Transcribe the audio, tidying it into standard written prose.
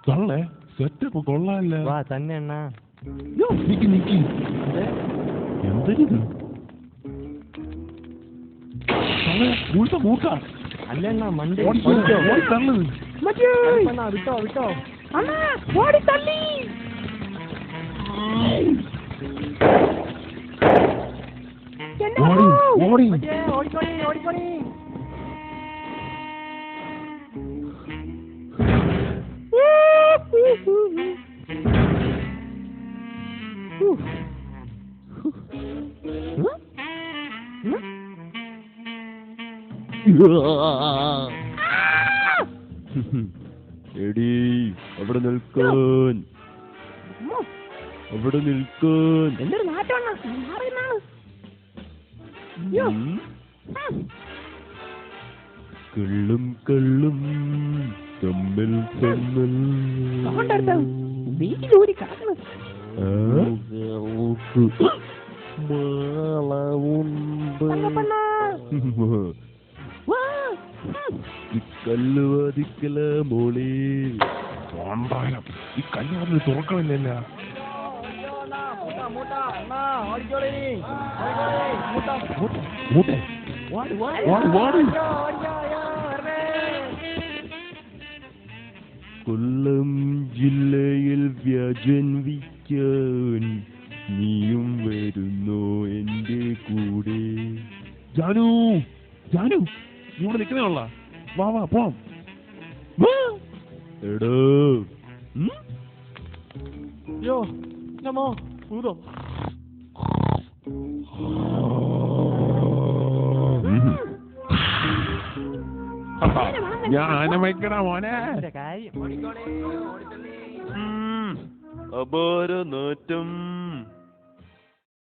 കള്ളേ setup കൊള്ളാല്ല. വാ തന്നെ അണ്ണാ. നിക്ക് എന്തരിത്? മൂട്ട അല്ല അണ്ണാ മണ്ടി തള്ളത്. വിട്ടോ വിട്ടോ. ഓടി ഓടിക്കോണി ഓടിക്കോണി. എടീ അവിടെ നിൽക്കാൻ, അവിടെ നിൽക്കാൻ. എന്തൊരു നാട്ടാണ്. കള്ളും കള്ളും തമ്മിൽ തമ്മിൽ വീട്ടിലൂരി കിടക്കണം. കല്ല് വാദിക്കല മോളെ. ഈ കല്ല് പറഞ്ഞ് തുറക്കണില്ല. കൊല്ലം ജില്ലയിൽ വ്യാജൻ വിൽക്കാൻ നീയും വരുന്നോ എന്റെ കൂടെ? ജാനു ജാനു ഇവിടെ നിൽക്കുന്നേയുള്ള. വാ വാ പോവാം. എടോ ഞാൻ വയ്ക്കണ മോനെ. അപാര നാറ്റം.